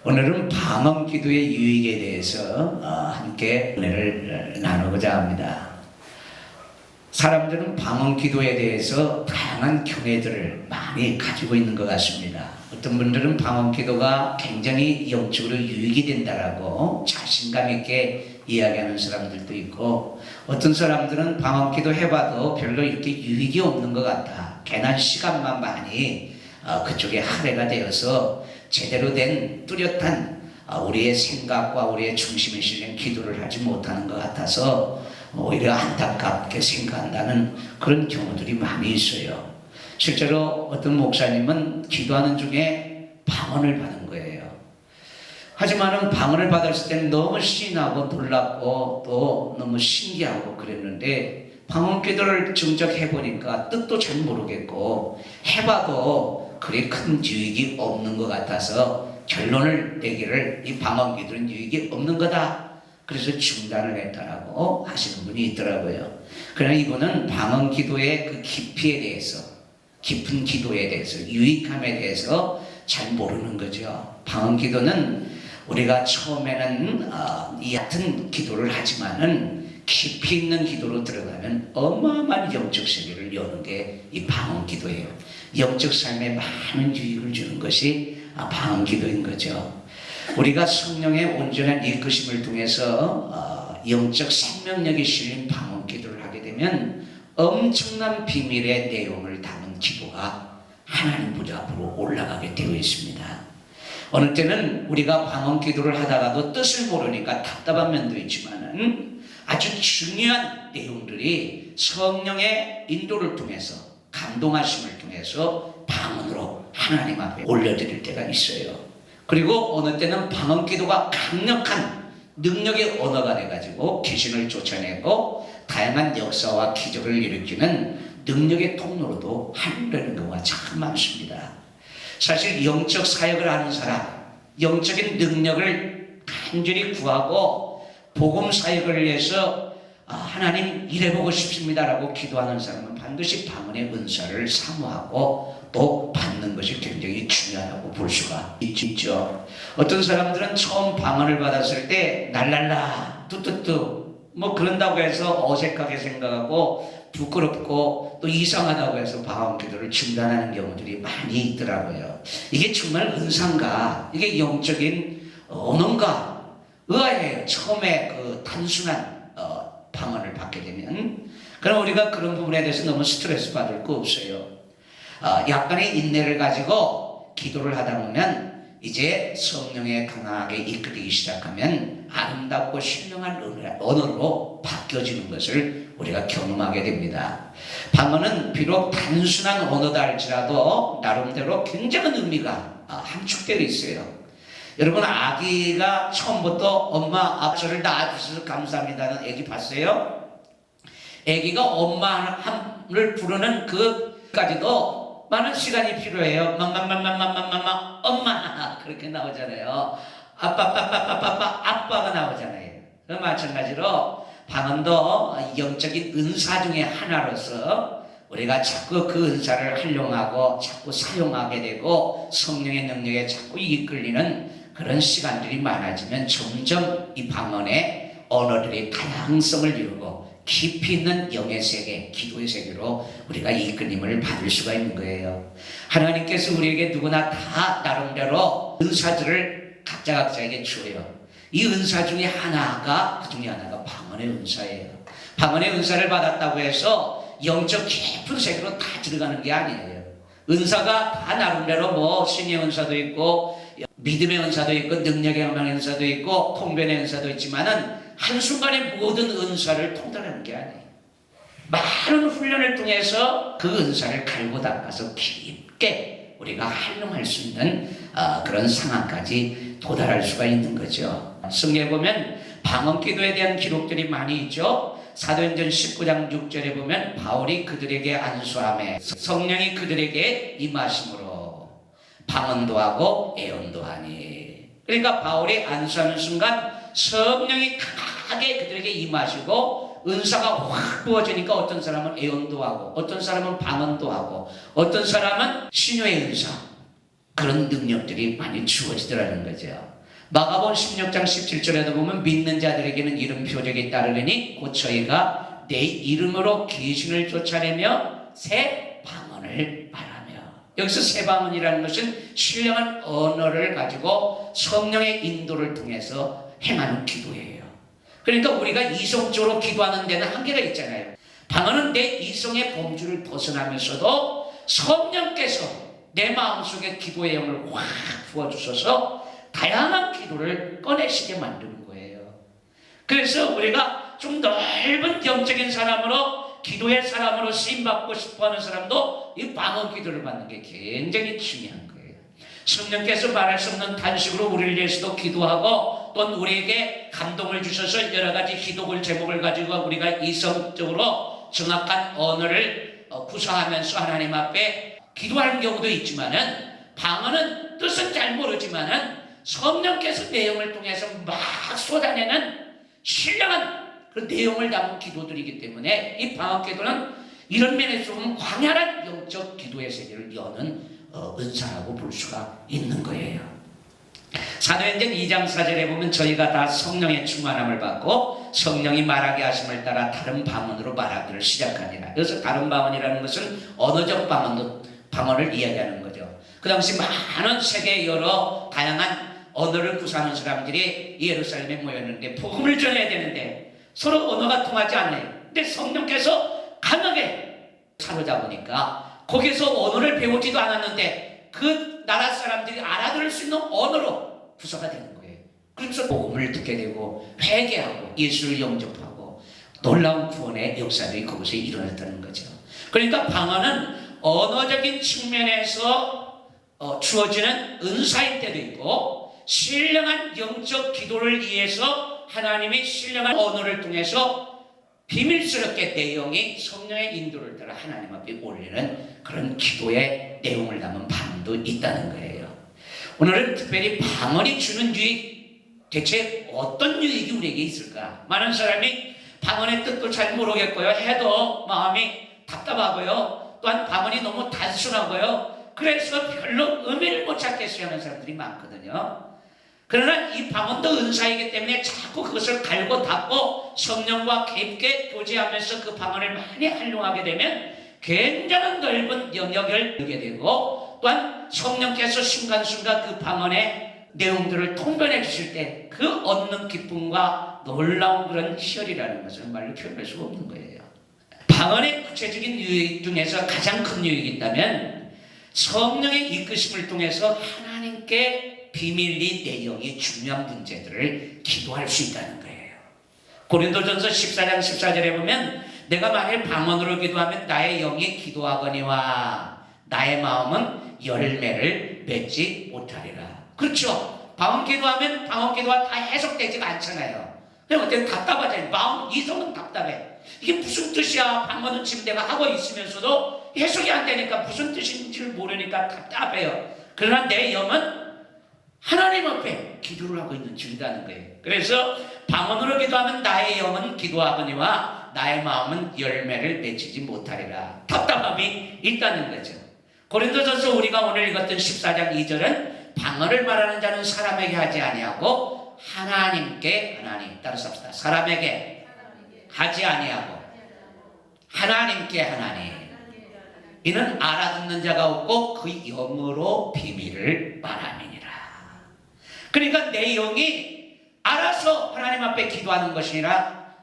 오늘은 방언 기도의 유익에 대해서 함께 은혜를 나누고자 합니다. 사람들은 방언 기도에 대해서 다양한 견해들을 많이 가지고 있는 것 같습니다. 어떤 분들은 방언 기도가 굉장히 영적으로 유익이 된다라고 자신감 있게 이야기하는 사람들도 있고, 어떤 사람들은 방언 기도 해봐도 별로 이렇게 유익이 없는 것 같다, 괜한 시간만 많이 그쪽에 할애가 되어서 제대로 된 뚜렷한 우리의 생각과 우리의 중심에 실린 기도를 하지 못하는 것 같아서 오히려 안타깝게 생각한다는 그런 경우들이 많이 있어요. 실제로 어떤 목사님은 기도하는 중에 방언을 받은 거예요. 하지만은 방언을 받았을 때는 너무 신이 나고 놀랍고 또 너무 신기하고 그랬는데, 방언 기도를 정적해 보니까 뜻도 잘 모르겠고 해봐도 그리 큰 유익이 없는 것 같아서 결론을 내기를 이 방언 기도는 유익이 없는 거다, 그래서 중단을 했다라고 하시는 분이 있더라고요. 그러나 이분은 방언 기도의 그 깊이에 대해서, 깊은 기도에 대해서, 유익함에 대해서 잘 모르는 거죠. 방언 기도는 우리가 처음에는 이 얕은 기도를 하지만은 깊이 있는 기도로 들어가면 어마어마한 영적 세계를 여는 게 이 방언 기도예요. 영적 삶에 많은 유익을 주는 것이 방언 기도인 거죠. 우리가 성령의 온전한 이끄심을 통해서 영적 생명력이 실린 방언 기도를 하게 되면 엄청난 비밀의 내용을 담은 기도가 하나님 보좌 앞으로 올라가게 되어 있습니다. 어느 때는 우리가 방언 기도를 하다가도 뜻을 모르니까 답답한 면도 있지만은 아주 중요한 내용들이 성령의 인도를 통해서, 감동하심을 통해서 방언으로 하나님 앞에 올려드릴 때가 있어요. 그리고 어느 때는 방언 기도가 강력한 능력의 언어가 돼가지고 귀신을 쫓아내고 다양한 역사와 기적을 일으키는 능력의 통로로도 활용되는 경우가 참 많습니다. 사실 영적 사역을 하는 사람, 영적인 능력을 간절히 구하고 복음 사역을 위해서 하나님 일해보고 싶습니다라고 기도하는 사람은 반드시 방언의 은사를 사모하고 또 받는 것이 굉장히 중요하다고 볼 수가 있죠. 어떤 사람들은 처음 방언을 받았을 때 날랄라 뚜뚜뚜 뭐 그런다고 해서 어색하게 생각하고 부끄럽고 또 이상하다고 해서 방언 기도를 중단하는 경우들이 많이 있더라고요. 이게 정말 은사인가, 이게 영적인 언어인가 의아해요. 처음에 그 단순한 방언을 받게 되면. 그럼 우리가 그런 부분에 대해서 너무 스트레스 받을 거 없어요. 약간의 인내를 가지고 기도를 하다 보면 이제 성령에 강하게 이끌리기 시작하면 아름답고 신령한 언어로 바뀌어지는 것을 우리가 경험하게 됩니다. 방언은 비록 단순한 언어다 할지라도 나름대로 굉장한 의미가 함축되어 있어요. 여러분, 아기가 처음부터 엄마 저를 낳아주셔서 감사합니다는 애기 봤어요? 애기가 엄마를 부르는 그까지도 많은 시간이 필요해요. 엄마 그렇게 나오잖아요. 아빠가 나오잖아요. 그 마찬가지로 방언도 영적인 은사 중에 하나로서 우리가 자꾸 그 은사를 활용하고 자꾸 사용하게 되고 성령의 능력에 자꾸 이끌리는 그런 시간들이 많아지면 점점 이 방언의 언어들이 다양성을 이루고 깊이 있는 영의 세계, 기도의 세계로 우리가 이끌림을 받을 수가 있는 거예요. 하나님께서 우리에게 누구나 다 나름대로 은사들을 각자에게 주어요. 이 은사 중에 하나가, 그 중에 하나가 방언의 은사예요. 방언의 은사를 받았다고 해서 영적 깊은 세계로 다 들어가는 게 아니에요. 은사가 다 나름대로 뭐 신의 은사도 있고 믿음의 은사도 있고 능력의 은사도 있고 통변의 은사도 있지만은 한순간에 모든 은사를 통달하는 게 아니에요. 많은 훈련을 통해서 그 은사를 갈고 닦아서 깊게 우리가 활용할 수 있는 그런 상황까지 도달할 수가 있는 거죠. 성경에 보면 방언 기도에 대한 기록들이 많이 있죠. 사도행전 19장 6절에 보면 바울이 그들에게 안수하매 성령이 그들에게 임하심으로 방언도 하고 애언도 하니. 그러니까 바울이 안수하는 순간 성령이 강하게 그들에게 임하시고 은사가 확 부어지니까 어떤 사람은 애언도 하고 어떤 사람은 방언도 하고 어떤 사람은 신유의 은사, 그런 능력들이 많이 주어지더라는 거죠. 마가복음 16장 17절에도 보면 믿는 자들에게는 이런 표적이 따르리니 곧 저희가 내 이름으로 귀신을 쫓아내며 새 방언을 말하며. 여기서 새 방언이라는 것은 신령한 언어를 가지고 성령의 인도를 통해서 행하는 기도예요. 그러니까 우리가 이성적으로 기도하는 데는 한계가 있잖아요. 방언은 내 이성의 범주를 벗어나면서도 성령께서 내 마음속에 기도의 영을 확 부어주셔서 다양한 기도를 꺼내시게 만드는 거예요. 그래서 우리가 좀 넓은 영적인 사람으로, 기도의 사람으로 쓰임받고 싶어하는 사람도 이 방언 기도를 받는 게 굉장히 중요한 거예요. 성령께서 말할 수 없는 단식으로 우리를 위해서도 기도하고, 또 우리에게 감동을 주셔서 여러 가지 기도글 제목을 가지고 우리가 이성적으로 정확한 언어를 구사하면서 하나님 앞에 기도하는 경우도 있지만은, 방언은 뜻은 잘 모르지만은 성령께서 내용을 통해서 막 쏟아내는 신령한 그런 내용을 담은 기도들이기 때문에 이 방언 기도는 이런 면에서 보면 광활한 영적 기도의 세계를 여는 은사라고 볼 수가 있는 거예요. 사도행전 2장 4절에 보면 저희가 다 성령의 충만함을 받고 성령이 말하게 하심을 따라 다른 방언으로 말하기를 시작하니라. 그래서 다른 방언이라는 것은 언어적 방언을 이야기하는 거죠. 그 당시 많은 세계 여러 다양한 언어를 구사하는 사람들이 예루살렘에 모였는데 복음을 전해야 되는데 서로 언어가 통하지 않아요. 근데 성령께서 강하게 사로잡으니까 거기서 언어를 배우지도 않았는데 그 나라 사람들이 알아들을 수 있는 언어로 구사가 되는 거예요. 그래서 복음을 듣게 되고 회개하고 예수를 영접하고 놀라운 구원의 역사들이 거기서 일어났다는 거죠. 그러니까 방언은 언어적인 측면에서 주어지는 은사일 때도 있고, 신령한 영적 기도를 위해서 하나님의 신령한 언어를 통해서 비밀스럽게 내용이 성령의 인도를 따라 하나님 앞에 올리는 그런 기도의 내용을 담은 방언도 있다는 거예요. 오늘은 특별히 방언이 주는 유익, 대체 어떤 유익이 우리에게 있을까? 많은 사람이 방언의 뜻도 잘 모르겠고요, 해도 마음이 답답하고요, 또한 방언이 너무 단순하고요, 그래서 별로 의미를 못 찾겠어요 하는 사람들이 많거든요. 그러나 이 방언도 은사이기 때문에 자꾸 그것을 갈고 닦고 성령과 깊게 교제하면서 그 방언을 많이 활용하게 되면 굉장한 넓은 영역을 열게 되고, 또한 성령께서 순간순간 그 방언의 내용들을 통변해 주실 때 그 얻는 기쁨과 놀라운 그런 희열이라는 것을 말로 표현할 수가 없는 거예요. 방언의 구체적인 유익 중에서 가장 큰 유익이 있다면 성령의 이끄심을 통해서 하나님께 비밀리 내용이 중요한 문제들을 기도할 수 있다는 거예요. 고린도전서 14장 14절에 보면 내가 만일 방언으로 기도하면 나의 영이 기도하거니와 나의 마음은 열매를 맺지 못하리라. 그렇죠. 방언 기도하면 방언 기도가 다 해석되지가 않잖아요. 그냥 어때요? 답답하잖아요. 마음, 이성은 답답해. 이게 무슨 뜻이야? 방언은 지금 내가 하고 있으면서도 해석이 안 되니까 무슨 뜻인지를 모르니까 답답해요. 그러나 내 영은 하나님 앞에 기도를 하고 있는 중이라는 거예요. 그래서 방언으로 기도하면 나의 영은 기도하거니와 나의 마음은 열매를 맺히지 못하리라. 답답함이 있다는 거죠. 고린도전서 우리가 오늘 읽었던 14장 2절은 방언을 말하는 자는 사람에게 하지 아니하고 하나님께, 하나님 따라서 합시다. 사람에게 하지 아니하고 하나님께 하나님. 이는 알아듣는 자가 없고 그 영으로 비밀을 말함이니라. 그러니까 내 영이 알아서 하나님 앞에 기도하는 것이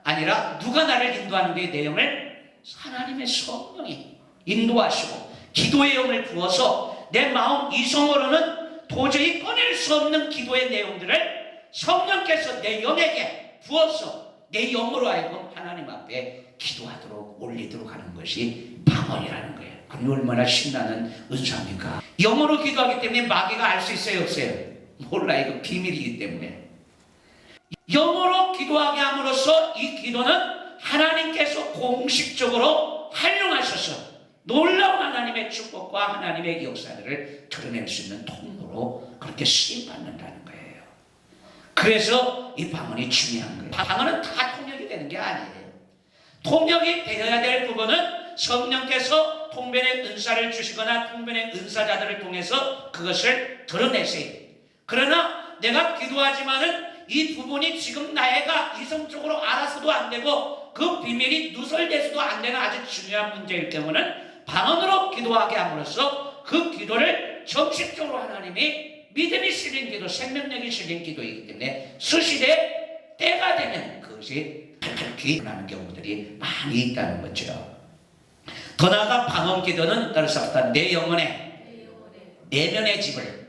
아니라 누가 나를 인도하는 게 내 영을 하나님의 성령이 인도하시고 기도의 영을 부어서 내 마음 이성으로는 도저히 꺼낼 수 없는 기도의 내용들을 성령께서 내 영에게 부어서 내 영으로 하여금 하나님 앞에 기도하도록 올리도록 하는 것이 방언이라는 거예요. 그럼 얼마나 신나는 은사입니까? 영으로 기도하기 때문에 마귀가 알 수 있어요, 없어요? 몰라. 이거 비밀이기 때문에. 영으로 기도하게 함으로써 이 기도는 하나님께서 공식적으로 활용하셔서 놀라운 하나님의 축복과 하나님의 역사들을 드러낼 수 있는 통로로 그렇게 쓰임받는다는 거예요. 그래서 이 방언이 중요한 거예요. 방언은 다 통역이 되는 게 아니에요. 통역이 되어야 될 부분은 성령께서 통변의 은사를 주시거나 통변의 은사자들을 통해서 그것을 드러내세요. 그러나 내가 기도하지만은 이 부분이 지금 나애가 이성적으로 알아서도 안 되고 그 비밀이 누설돼서도 안 되는 아주 중요한 문제일 경우는 방언으로 기도하게 함으로써 그 기도를 정식적으로 하나님이 믿음이 실린 기도, 생명력이 실린 기도이기 때문에 수시대 때가 되면 그것이 톡톡히 나는 경우들이 많이 있다는 거죠. 더 나아가 방언 기도는 따라서 내 영혼의 내면의 집을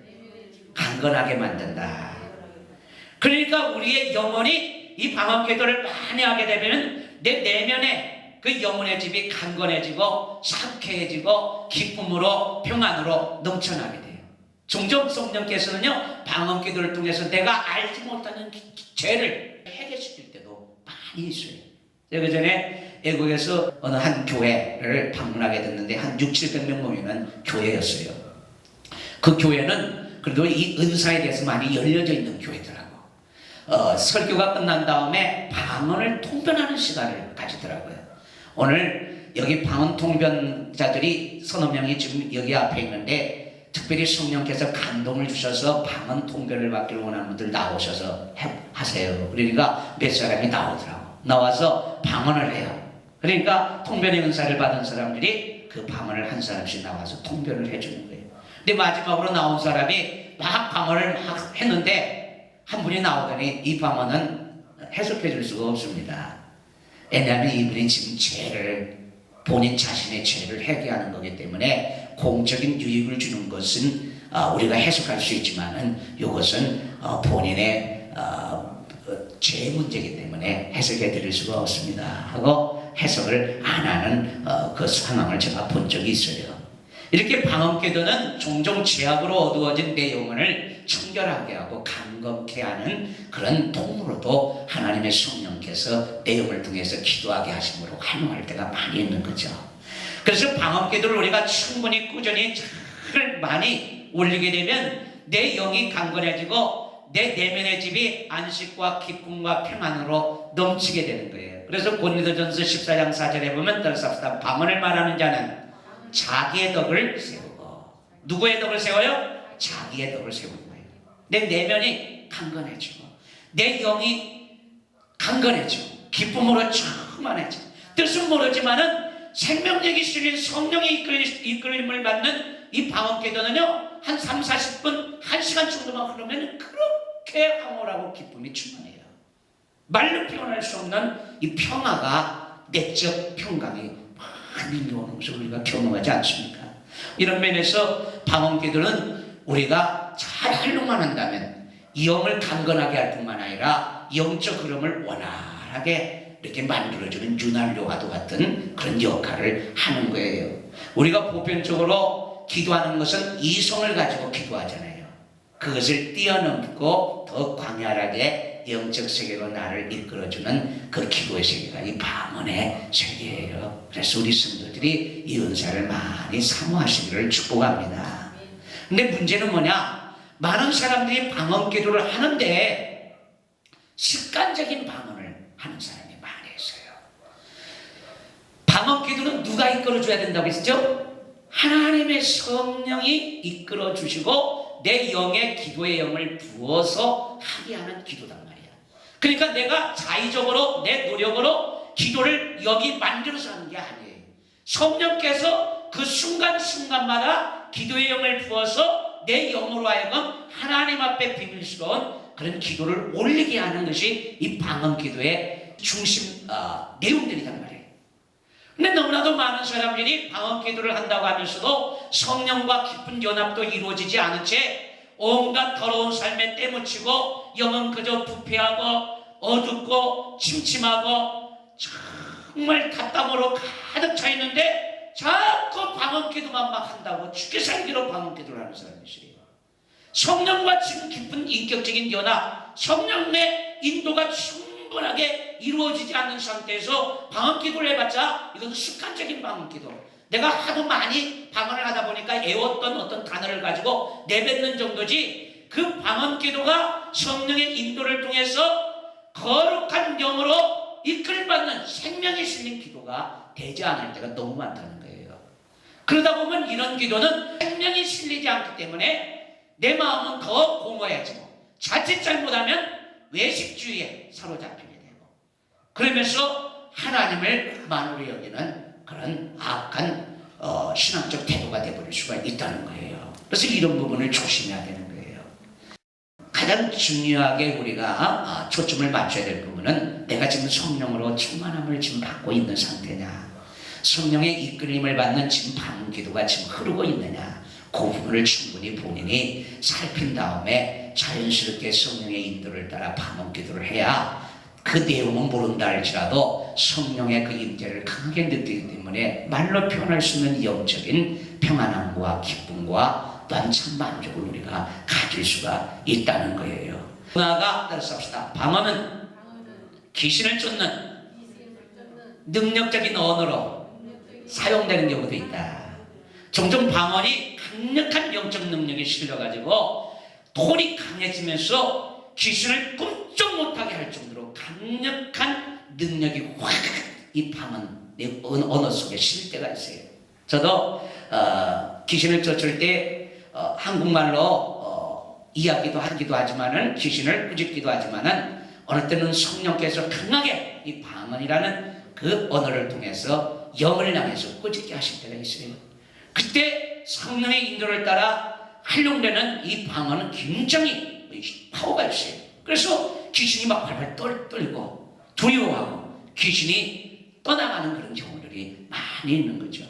강건하게 만든다. 그러니까 우리의 영혼이 이 방언 기도를 많이 하게 되면 내 내면에 그 영혼의 집이 강건해지고 상쾌해지고 기쁨으로 평안으로 넘쳐나게 돼요. 종종 성령께서는요 방언 기도를 통해서 내가 알지 못하는 죄를 해결시킬 때도 많이 있어요. 제가 전에 외국에서 어느 한 교회를 방문하게 됐는데 한 600~700명 모이는 교회였어요. 그 교회는 그래도 이 은사에 대해서 많이 열려져 있는 교회더라고. 설교가 끝난 다음에 방언을 통변하는 시간을 가지더라고요. 오늘 여기 방언 통변자들이 서너 명이 지금 여기 앞에 있는데 특별히 성령께서 감동을 주셔서 방언 통변을 받기를 원하는 분들 나오셔서 하세요. 그러니까 몇 사람이 나오더라고. 나와서 방언을 해요. 그러니까 통변의 은사를 받은 사람들이 그 방언을 한 사람씩 나와서 통변을 해주는 거예요. 근데 마지막으로 나온 사람이 막 방언을 막 했는데 한 분이 나오더니 이 방언은 해석해 줄 수가 없습니다. 왜냐하면 이분이 지금 죄를 본인 자신의 죄를 회개하는 거기 때문에 공적인 유익을 주는 것은 우리가 해석할 수 있지만은 이것은 본인의 죄 문제이기 때문에 해석해 드릴 수가 없습니다 하고 해석을 안 하는 그 상황을 제가 본 적이 있어요. 이렇게 방언 기도는 종종 죄악으로 어두워진 내 영혼을 청결하게 하고 강건케 하는 그런 도구로도 하나님의 성령께서 내 영을 통해서 기도하게 하심으로 활용할 때가 많이 있는 거죠. 그래서 방언 기도를 우리가 충분히 꾸준히 잘 많이 올리게 되면 내 영이 강건해지고 내 내면의 집이 안식과 기쁨과 평안으로 넘치게 되는 거예요. 그래서 고린도전서 14장 4절에 보면 따라서 방언을 말하는 자는 자기의 덕을 세우고, 누구의 덕을 세워요? 자기의 덕을 세우는 거예요. 내 내면이 강건해지고 내 영이 강건해지고 기쁨으로 충만해지고 뜻은 모르지만은 생명력이 실린 성령의 이끌림을 받는 이 방언 기도는요 한 30~40분 1시간 정도만 흐르면 그렇게 황홀하고 기쁨이 충만해요. 말로 표현할 수 없는 이 평화가 내적 평강이 많이 오면서 우리가 경험하지 않습니까? 이런 면에서 방언 기도는 우리가 잘 활용만 한다면 이 영을 강건하게 할 뿐만 아니라 영적 흐름을 원활하게 이렇게 만들어주는 윤활유와도 같은 그런 역할을 하는 거예요. 우리가 보편적으로 기도하는 것은 이성을 가지고 기도하잖아요. 그것을 뛰어넘고 더 광활하게 영적 세계로 나를 이끌어주는 그 기도의 세계가 이 방언의 세계예요. 그래서 우리 성도들이 이 은사를 많이 사모하시기를 축복합니다. 근데 문제는 뭐냐? 많은 사람들이 방언 기도를 하는데 습관적인 방언을 하는 사람이 많이 있어요. 방언 기도는 누가 이끌어줘야 된다고 했죠? 하나님의 성령이 이끌어주시고 내 영의 기도의 영을 부어서 하게 하는 기도단 말이야. 그러니까 내가 자의적으로 내 노력으로 기도를 여기 만들어서 하는 게 아니에요. 성령께서 그 순간순간마다 기도의 영을 부어서 내 영으로 하여금 하나님 앞에 비밀스러운 그런 기도를 올리게 하는 것이 이 방언 기도의 중심 내용들이란 말이에요. 근데 너무나도 많은 사람들이 방언 기도를 한다고 하면서도 성령과 깊은 연합도 이루어지지 않은 채 온갖 더러운 삶에 때묻히고 영은 그저 부패하고 어둡고 침침하고 정말 답답으로 가득 차 있는데 자꾸 방언 기도만 막 한다고 죽게 살기로 방언 기도를 하는 사람이 있어요. 성령과 지금 깊은 인격적인 연합, 성령의 인도가 충분하게 이루어지지 않는 상태에서 방언 기도를 해봤자 이건 습관적인 방언 기도. 내가 하도 많이 방언을 하다 보니까 애웠던 어떤 단어를 가지고 내뱉는 정도지 그 방언 기도가 성령의 인도를 통해서 거룩한 영으로 이끌받는 생명이 실린 기도가 되지 않을 때가 너무 많다는 거예요. 그러다 보면 이런 기도는 생명이 실리지 않기 때문에 내 마음은 더 공허해지고 자칫 잘못하면 외식주의에 사로잡히게 되고 그러면서 하나님을 만으로 여기는 그런 악한 신앙적 태도가 되어버릴 수가 있다는 거예요. 그래서 이런 부분을 조심해야 되는 거예요. 가장 중요하게 우리가 초점을 맞춰야 될 부분은 내가 지금 성령으로 충만함을 지금 받고 있는 상태냐, 성령의 이끌림을 받는 지금 방언 기도가 지금 흐르고 있느냐, 그 부분을 충분히 본인이 살핀 다음에 자연스럽게 성령의 인도를 따라 방언 기도를 해야 그 내용은 모른다 할지라도 성령의 그 임재를 강하게 느끼기 때문에 말로 표현할 수 있는 영적인 평안함과 기쁨과 또한 참 만족을 우리가 가질 수가 있다는 거예요. 나아가 따라서 합시다. 방언은 귀신을 쫓는 능력적인 언어로 사용되는 경우도 있다. 종종 방언이 강력한 영적 능력이 실려가지고 톤이 강해지면서 귀신을 꿈쩍 못하게 할 정도로 강력한 능력이 확 이 방언 언어 속에 실릴 때가 있어요. 저도 귀신을 쫓을 때 한국말로 이야기도 하기도 하지만은 귀신을 꾸짖기도 하지만은 어느 때는 성령께서 강하게 이 방언이라는 그 언어를 통해서 영을 향해서 꾸짖게 하실 때가 있어요. 그때 성령의 인도를 따라 활용되는 이 방언은 굉장히 파워가 있어요. 그래서 귀신이 막 발발 떨고 두려워하고 귀신이 떠나가는 그런 경우들이 많이 있는 거죠.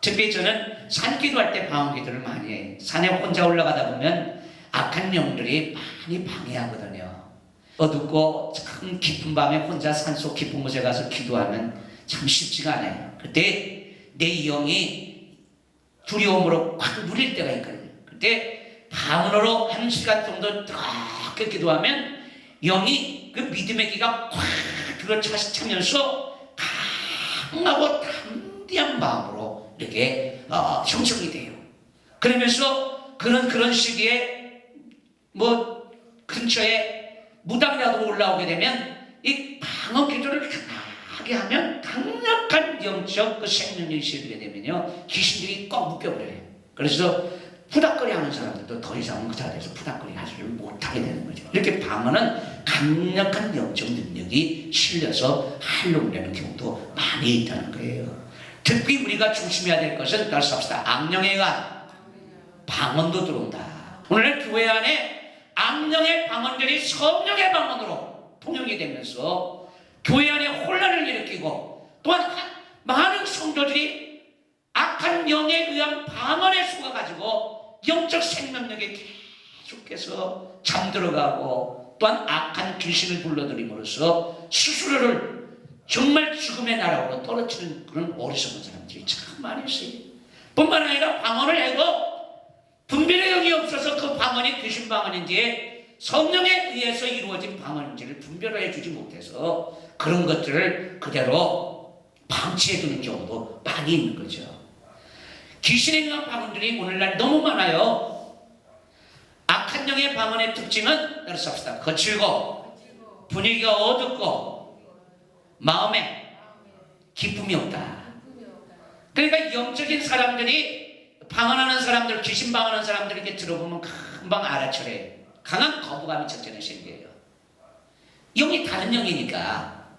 특히 저는 산기도할 때 방언 기도를 많이 해요. 산에 혼자 올라가다 보면 악한 영들이 많이 방해하거든요. 어둡고 참 깊은 밤에 혼자 산속 깊은 곳에 가서 기도하면 참 쉽지가 않아요. 그때 내 영이 두려움으로 확 눌릴 때가 있거든요. 그때 방언으로 1시간 정도 뜨겁게 기도하면 영이 그 믿음의 기가 확 들어차면서 강하고 담대한 마음으로 이렇게 형성이 돼요. 그러면서 그런 시기에 뭐 근처에 무당이라도 올라오게 되면 이 방언 기도를 강하게 하면 강력한 영적 그 생명력이 실리게 되면요 귀신들이 꽉 묶여버려요. 그래서 푸닥거리 하는 사람들도 더 이상 그 자리에서 푸닥거리 하지를 못하게 되는 거죠. 이렇게 방언은 강력한 영적 능력이 실려서 활용되는 경우도 많이 있다는 거예요. 특히 우리가 조심해야 될 것은 따라서 합시다. 악령에 의한 방언도 들어온다. 오늘 교회 안에 악령의 방언들이 성령의 방언으로 통용이 되면서 교회 안에 혼란을 일으키고 또한 많은 성도들이 악한 영에 의한 방언에 속아가지고 영적 생명력에 계속해서 잠들어가고 또한 악한 귀신을 불러들임으로써 스스로를 정말 죽음의 나라로 떨어뜨리는 그런 어리석은 사람들이 참 많이 있어요. 뿐만 아니라 방언을 해도 분별의 영이 없어서 그 방언이 귀신 방언인지 성령에 의해서 이루어진 방언인지를 분별해 주지 못해서 그런 것들을 그대로 방치해 두는 경우도 많이 있는 거죠. 귀신에 의한 방언들이 오늘날 너무 많아요. 악한 영의 방언의 특징은 따라서 합시다. 거칠고 분위기가 어둡고 마음에 기쁨이 없다. 그러니까 영적인 사람들이 방언하는 사람들, 귀신 방언하는 사람들 이렇게 들어보면 금방 알아차려요. 강한 거부감이 첫째는 생겨요. 영이 다른 영이니까.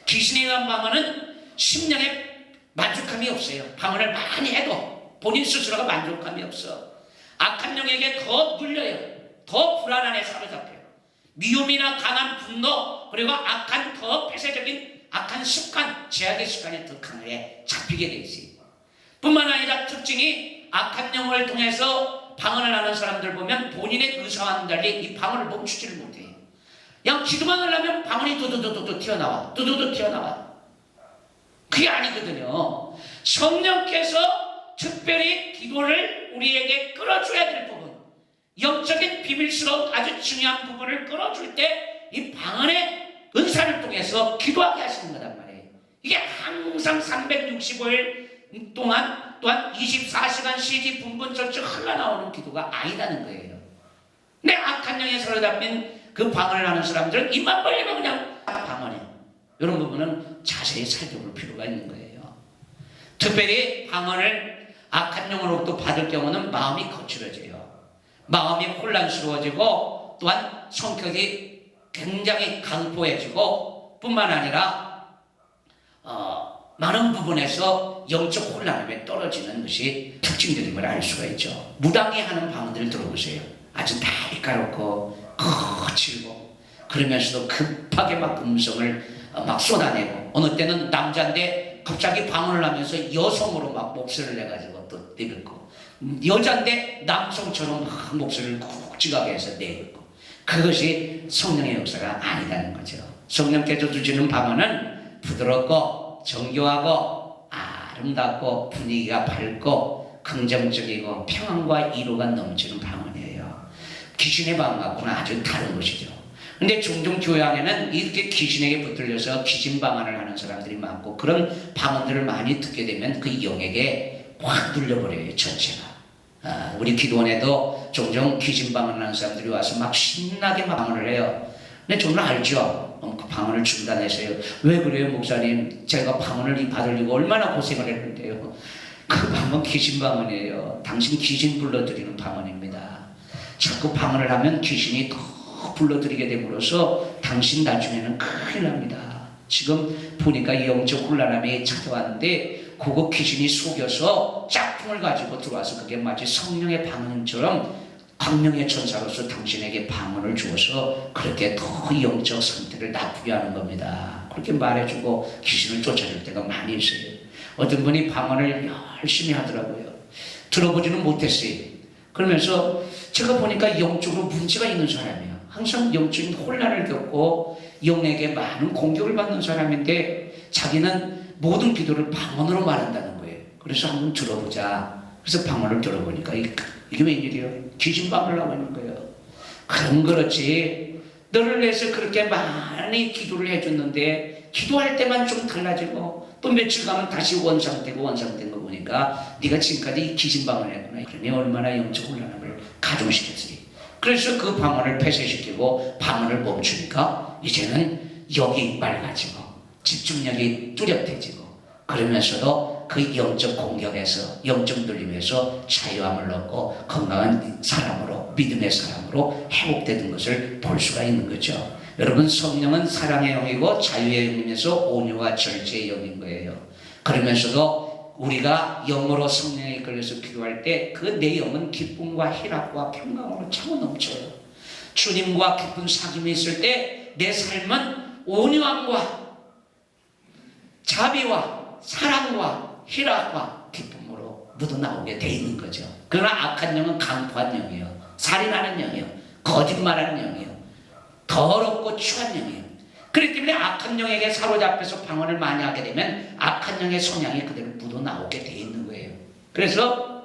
귀신에 의한 방언은 심령에 만족함이 없어요. 방언을 많이 해도 본인 스스로가 만족감이 없어. 악한 영에게 더 눌려요. 더 불안함에 사로잡혀요. 미움이나 강한 분노 그리고 악한 더 폐쇄적인 악한 습관, 제약의 습관에 더 강하게 잡히게 돼 있어요. 뿐만 아니라 특징이 악한 영을 통해서 방언을 하는 사람들 보면 본인의 의사와는 달리 이 방언을 멈추지를 못해요. 그냥 기도만 하려면 방언이 두두두두 튀어나와. 두두두 튀어나와. 그게 아니거든요. 성령께서 특별히 기도를 우리에게 끌어줘야 될 부분, 영적인 비밀스러운 아주 중요한 부분을 끌어줄 때 이 방언의 은사를 통해서 기도하게 하시는 거단 말이에요. 이게 항상 365일 동안 또한 24시간 시지 분분절절 흘러나오는 기도가 아니다는 거예요. 근데 악한 영에 사로잡힌 그 방언을 하는 사람들은 입만 벌리면 그냥 방언이에요. 이런 부분은 자세히 살펴볼 필요가 있는 거예요. 특별히 방언을 악한 영으로부터 받을 경우는 마음이 거칠어져요. 마음이 혼란스러워지고 또한 성격이 굉장히 강포해지고 뿐만 아니라 많은 부분에서 영적 혼란함에 떨어지는 것이 특징들임을 알 수가 있죠. 무당이 하는 방언들을 들어보세요. 아주 날카롭고 거칠고 그러면서도 급하게 막 음성을 막 쏟아내고 어느 때는 남자인데 갑자기 방언을 하면서 여성으로 막 목소리를 내가지고 또 내뱉고 여자인데 남성처럼 막 목소리를 굵직하게 해서 내뱉고 그것이 성령의 역사가 아니라는 거죠. 성령께서 주시는 방언은 부드럽고 정교하고 아름답고 분위기가 밝고 긍정적이고 평안과 이루가 넘치는 방언이에요. 귀신의 방언과는 아주 다른 것이죠. 근데 종종 교회 안에는 이렇게 귀신에게 붙들려서 귀신 방언을 하는 사람들이 많고 그런 방언들을 많이 듣게 되면 그 영에게 확 눌려버려요. 전체가. 우리 기도원에도 종종 귀신 방언을 하는 사람들이 와서 막 신나게 방언을 해요. 근데 저는 알죠. 그 방언을 중단해서요. 왜 그래요 목사님? 제가 방언을 받으려고 얼마나 고생을 했는데요. 그 방언 귀신 방언이에요. 당신 귀신 불러들이는 방언입니다. 자꾸 방언을 하면 귀신이 더 불러들이게 됨으로써 당신 나중에는 큰일 납니다. 지금 보니까 영적 혼란함이 찾아왔는데 그거 귀신이 속여서 짝퉁을 가지고 들어와서 그게 마치 성령의 방언처럼 광명의 천사로서 당신에게 방언을 주어서 그렇게 더 영적 상태를 나쁘게 하는 겁니다. 그렇게 말해주고 귀신을 쫓아줄 때가 많이 있어요. 어떤 분이 방언을 열심히 하더라고요. 들어보지는 못했어요. 그러면서 제가 보니까 영적으로 문제가 있는 사람이에요. 항상 영적인 혼란을 겪고 영에게 많은 공격을 받는 사람인데 자기는 모든 기도를 방언으로 말한다는 거예요. 그래서 한번 들어보자. 그래서 방언을 들어보니까 이게 웬일이에요? 귀신 방언을 하고 있는 거예요. 그럼 그렇지. 너를 위해서 그렇게 많이 기도를 해줬는데 기도할 때만 좀 달라지고 또 며칠 가면 다시 원상되고 원상된 거 보니까 네가 지금까지 귀신 방언을 했구나. 그러니 얼마나 영적 혼란함을 가중시켰으니. 그래서 그 방언을 폐쇄시키고 방언을 멈추니까 이제는 영이 맑아지고 집중력이 뚜렷해지고 그러면서도 그 영적 공격에서 영적 눌림에서 자유함을 얻고 건강한 사람으로 믿음의 사람으로 회복되는 것을 볼 수가 있는 거죠. 여러분 성령은 사랑의 영이고 자유의 영이면서 온유와 절제의 영인 거예요. 그러면서도 우리가 영으로 성령에 이끌려서 기도할 때 그 내 영은 기쁨과 희락과 평강으로 차고 넘쳐요. 주님과 깊은 사귐이 있을 때 내 삶은 온유함과 자비와 사랑과 희락과 기쁨으로 묻어나오게 돼 있는 거죠. 그러나 악한 영은 강포한 영이에요. 살인하는 영이에요. 거짓말하는 영이에요. 더럽고 추한 영이에요. 그렇기 때문에 악한 영에게 사로잡혀서 방언을 많이 하게 되면 악한 영의 성향이 그대로 묻어나오게 돼 있는 거예요. 그래서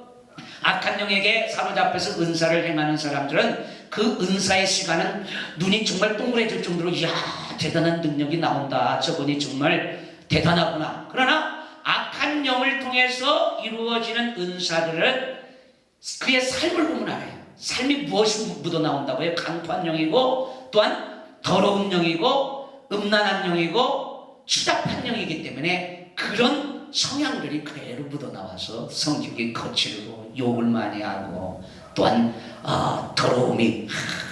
악한 영에게 사로잡혀서 은사를 행하는 사람들은 그 은사의 시간은 눈이 정말 동그래질 정도로 이야 대단한 능력이 나온다. 저분이 정말 대단하구나. 그러나 악한 영을 통해서 이루어지는 은사들은 그의 삶을 보면 알아요. 삶이 무엇이 묻어나온다고요? 강포한 영이고 또한 더러운 영이고 음란한 영이고 추잡한 영이기 때문에 그런 성향들이 그대로 묻어나와서 성격이 거칠고 욕을 많이 하고 또한 더러움이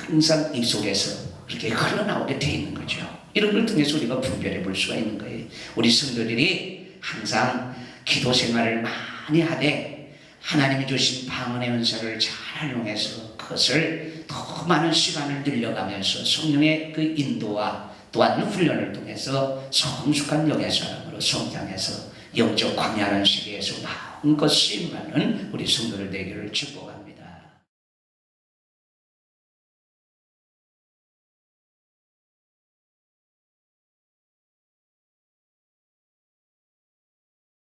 항상 입속에서 그렇게 흘러나오게 돼 있는 거죠. 이런 걸 통해서 우리가 분별해 볼 수가 있는 거예요. 우리 성도들이 항상 기도 생활을 많이 하되 하나님이 주신 방언의 은사를 잘 활용해서 그것을 더 많은 시간을 늘려가면서 성령의 그 인도와 또한 훈련을 통해서 성숙한 영의 사람으로 성장해서 영적 광야라는 세계에서 마음껏 쓰임받는 우리 성도들 되기를 축복합니다.